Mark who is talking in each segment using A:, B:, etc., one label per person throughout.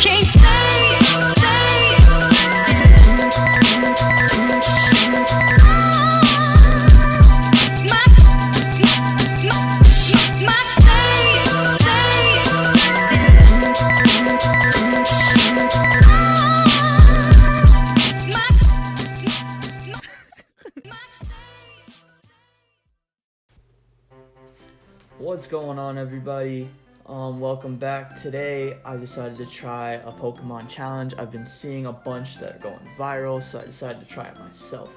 A: can't stay.
B: What's going on, everybody? Welcome back. Today I decided to try a Pokemon challenge. I've been seeing a bunch that are going viral, so I decided to try it myself.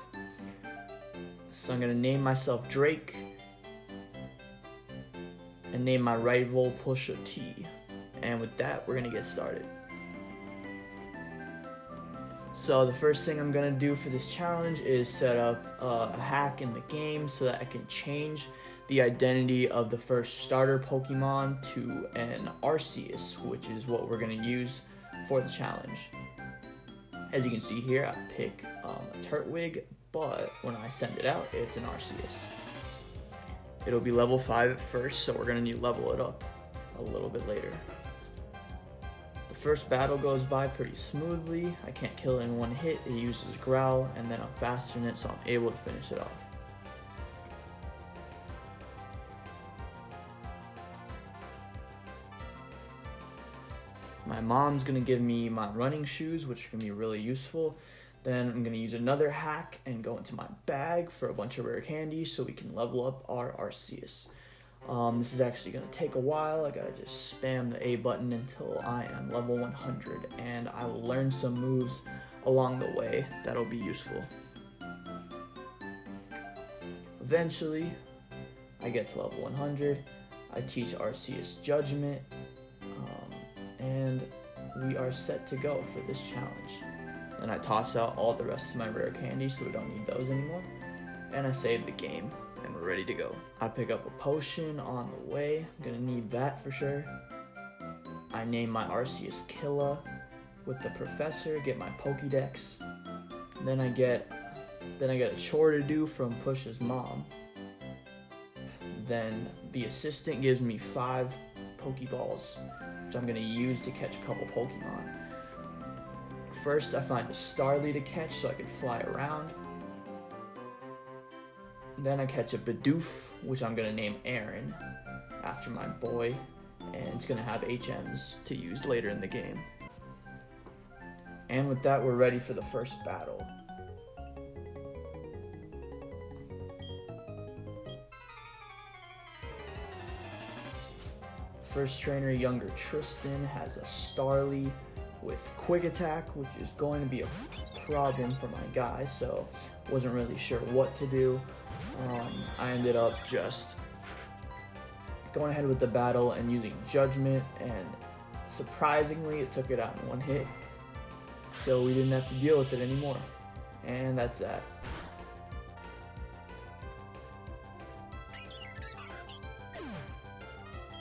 B: So I'm gonna name myself Drake and name my rival Pusha T. And with that, we're gonna get started. So the first thing I'm gonna do for this challenge is set up a hack in the game so that I can change the identity of the first starter Pokemon to an Arceus, which is what we're going to use for the challenge. As you can see here, I pick a Turtwig, but when I send it out, it's an Arceus. It'll be level 5 at first, so we're going to need to level it up a little bit later. The first battle goes by pretty smoothly. I can't kill it in one hit. It uses Growl, and then I'm faster than it, so I'm able to finish it off. My mom's gonna give me my running shoes, which are gonna be really useful. Then I'm gonna use another hack and go into my bag for a bunch of rare candy so we can level up our Arceus. This is actually gonna take a while. I gotta just spam the A button until I am level 100, and I will learn some moves along the way that'll be useful. Eventually, I get to level 100. I teach Arceus Judgment. And we are set to go for this challenge. And I toss out all the rest of my rare candy so we don't need those anymore. And I save the game and we're ready to go. I pick up a potion on the way. I'm gonna need that for sure. I name my Arceus Killa with the professor, get my Pokédex. Then I get a chore to do from Push's mom. Then the assistant gives me 5 Pokeballs, which I'm going to use to catch a couple Pokemon. First, I find a Starly to catch so I can fly around. Then I catch a Bidoof, which I'm going to name Aaron, after my boy, and it's going to have HMs to use later in the game. And with that, we're ready for the first battle. First trainer, younger Tristan, has a Starly with Quick Attack, which is going to be a problem for my guy, so wasn't really sure what to do. I ended up just going ahead with the battle and using Judgment, and surprisingly it took it out in one hit, so we didn't have to deal with it anymore. And that's that.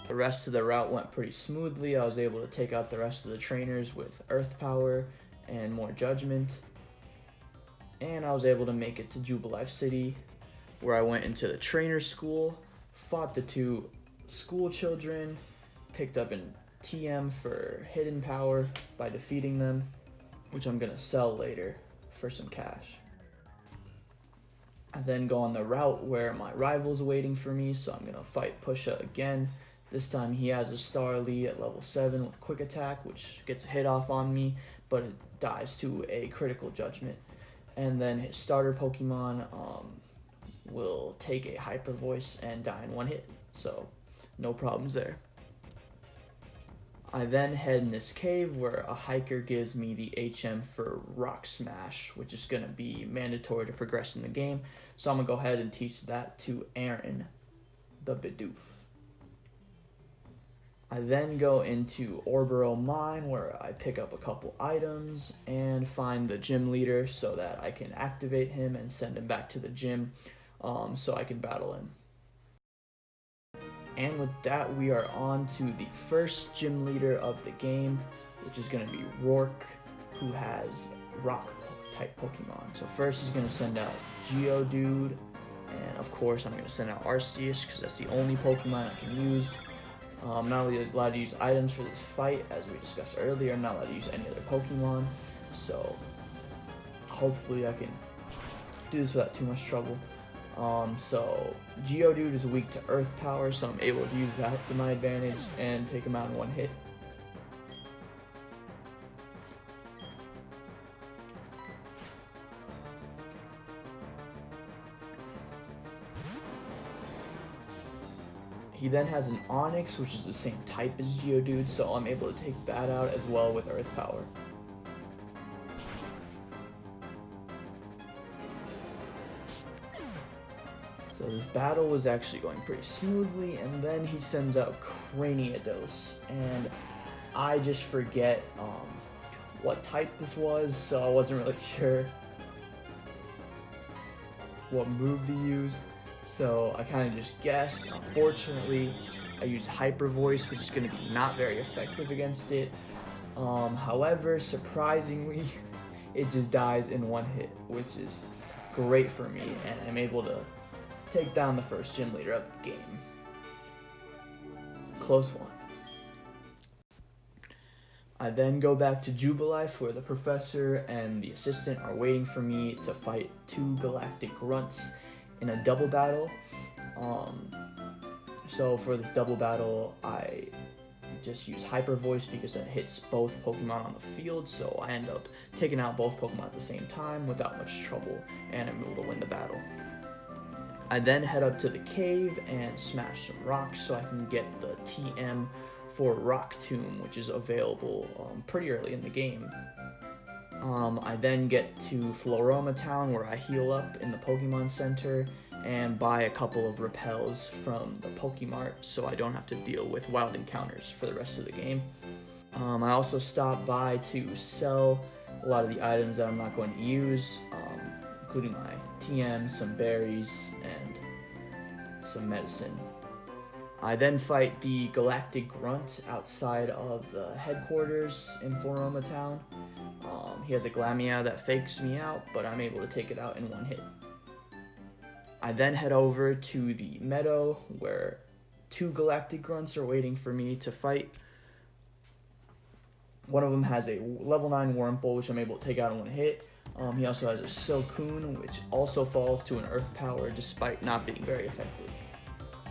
B: The rest of the route went pretty smoothly. I was able to take out the rest of the trainers with Earth Power and more Judgment. And I was able to make it to Jubilife City, where I went into the trainer school, fought the 2 school children, picked up an TM for Hidden Power by defeating them, which I'm going to sell later for some cash. I then go on the route where my rival's waiting for me, so I'm going to fight Pusha again. This time he has a Starly at level 7 with Quick Attack, which gets a hit off on me, but it dies to a critical Judgment. And then his starter Pokemon will take a Hyper Voice and die in one hit, so no problems there. I then head in this cave where a hiker gives me the HM for Rock Smash, which is going to be mandatory to progress in the game, so I'm going to go ahead and teach that to Aaron, the Bidoof. I then go into Orboro Mine where I pick up a couple items and find the gym leader so that I can activate him and send him back to the gym so I can battle him. And with that, we are on to the first gym leader of the game, which is going to be Rourke, who has rock type Pokemon. So first he's going to send out Geodude, and of course I'm going to send out Arceus because that's the only Pokemon I can use. I'm not really allowed to use items for this fight, as we discussed earlier. I'm not allowed to use any other Pokemon, so hopefully I can do this without too much trouble. So Geodude is weak to Earth Power, so I'm able to use that to my advantage and take him out in one hit. He then has an Onix, which is the same type as Geodude, so I'm able to take that out as well with Earth Power. So this battle was actually going pretty smoothly, and then he sends out Craniados, and I just forget what type this was, so I wasn't really sure what move to use. So I kind of just guessed. Unfortunately, I used Hyper Voice, which is going to be not very effective against it. However, surprisingly, it just dies in one hit, which is great for me, and I'm able to take down the first gym leader of the game. It's a close one. I then go back to Jubilife, where the professor and the assistant are waiting for me to fight two galactic grunts in a double battle. So for this double battle, I just use Hyper Voice because it hits both Pokemon on the field, so I end up taking out both Pokemon at the same time without much trouble, and I'm able to win the battle. I then head up to the cave and smash some rocks so I can get the TM for Rock Tomb, which is available pretty early in the game. I then get to Floroma Town, where I heal up in the Pokemon Center and buy a couple of repels from the Pokemart so I don't have to deal with wild encounters for the rest of the game. I also stop by to sell a lot of the items that I'm not going to use, including my TM, some berries, and some medicine. I then fight the Galactic Grunt outside of the headquarters in Floroma Town. He has a Glameow that fakes me out, but I'm able to take it out in one hit. I then head over to the meadow where two Galactic Grunts are waiting for me to fight. One of them has a level 9 Wurmple, which I'm able to take out in one hit. He also has a Silcoon, which also falls to an Earth Power despite not being very effective.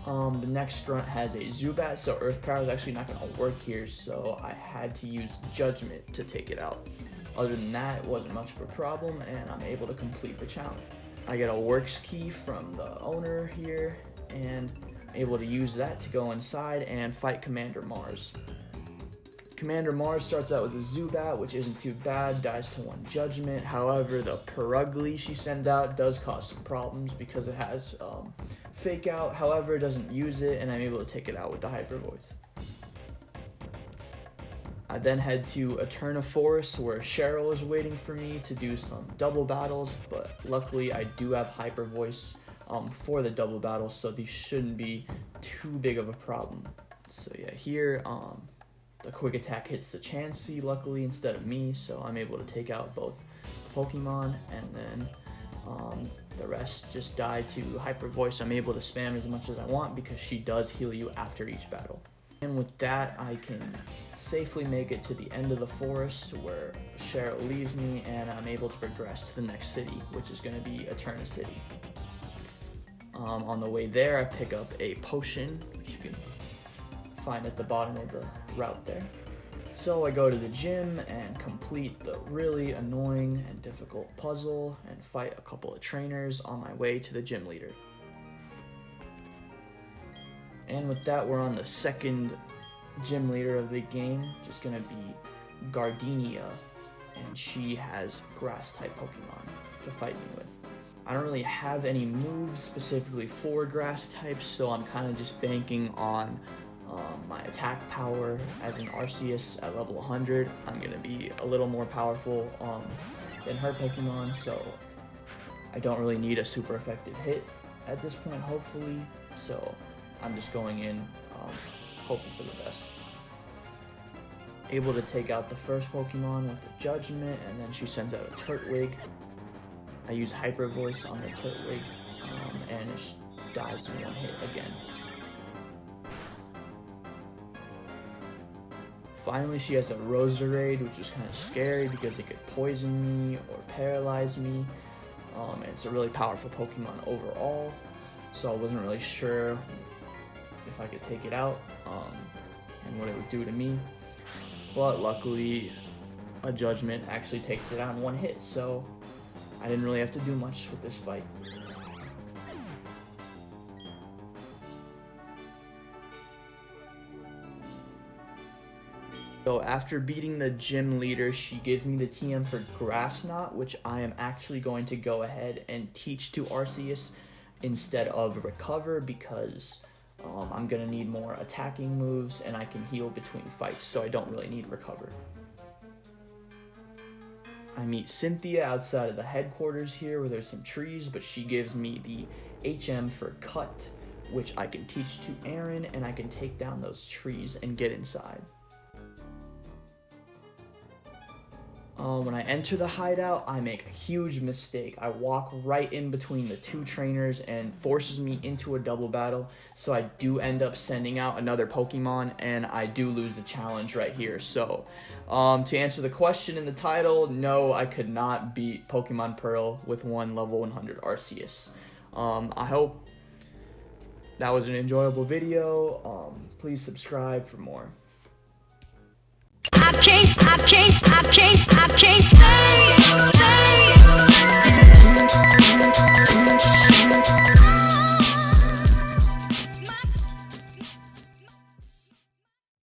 B: The next grunt has a Zubat, so Earth Power is actually not going to work here, so I had to use Judgment to take it out. Other than that, it wasn't much of a problem, and I'm able to complete the challenge. I get a Works Key from the owner here, and I'm able to use that to go inside and fight Commander Mars. Commander Mars starts out with a Zubat, which isn't too bad, dies to one Judgment. However, the Perugly she sends out does cause some problems because it has Fake Out. However, it doesn't use it, and I'm able to take it out with the Hyper Voice. I then head to Eterna Forest, where Cheryl is waiting for me to do some double battles, but luckily I do have Hyper Voice for the double battle, so these shouldn't be too big of a problem. So yeah, here the quick attack hits the Chansey, luckily, instead of me, so I'm able to take out both Pokemon, and then the rest just die to Hyper Voice. I'm able to spam as much as I want because she does heal you after each battle. And with that, I can safely make it to the end of the forest where Cheryl leaves me, and I'm able to progress to the next city, which is going to be Eterna City. On the way there, I pick up a potion, which you can find at the bottom of the route there. So I go to the gym and complete the really annoying and difficult puzzle and fight a couple of trainers on my way to the gym leader. And with that, we're on the second gym leader of the game, which is going to be Gardenia, and she has grass-type Pokemon to fight me with. I don't really have any moves specifically for grass types, so I'm kind of just banking on my attack power as an Arceus at level 100. I'm going to be a little more powerful than her Pokemon, so I don't really need a super effective hit at this point, hopefully. So I'm just going in hoping for the best. Able to take out the first Pokemon with the Judgment, and then she sends out a Turtwig. I use Hyper Voice on the Turtwig, and it dies in one hit again. Finally, she has a Roserade, which is kind of scary because it could poison me or paralyze me. And it's a really powerful Pokemon overall, so I wasn't really sure if I could take it out and what it would do to me. But luckily, a Judgment actually takes it out in one hit, so I didn't really have to do much with this fight. So after beating the gym leader, she gives me the TM for Grass Knot, which I am actually going to go ahead and teach to Arceus instead of Recover, because I'm going to need more attacking moves and I can heal between fights, so I don't really need Recover. I meet Cynthia outside of the headquarters here where there's some trees, but she gives me the HM for Cut, which I can teach to Aaron, and I can take down those trees and get inside. When I enter the hideout, I make a huge mistake. I walk right in between the two trainers and forces me into a double battle, so I do end up sending out another Pokemon, and I do lose the challenge right here. So, to answer the question in the title, no, I could not beat Pokemon Pearl with one level 100 Arceus. I hope that was an enjoyable video. Please subscribe for more.
A: I can't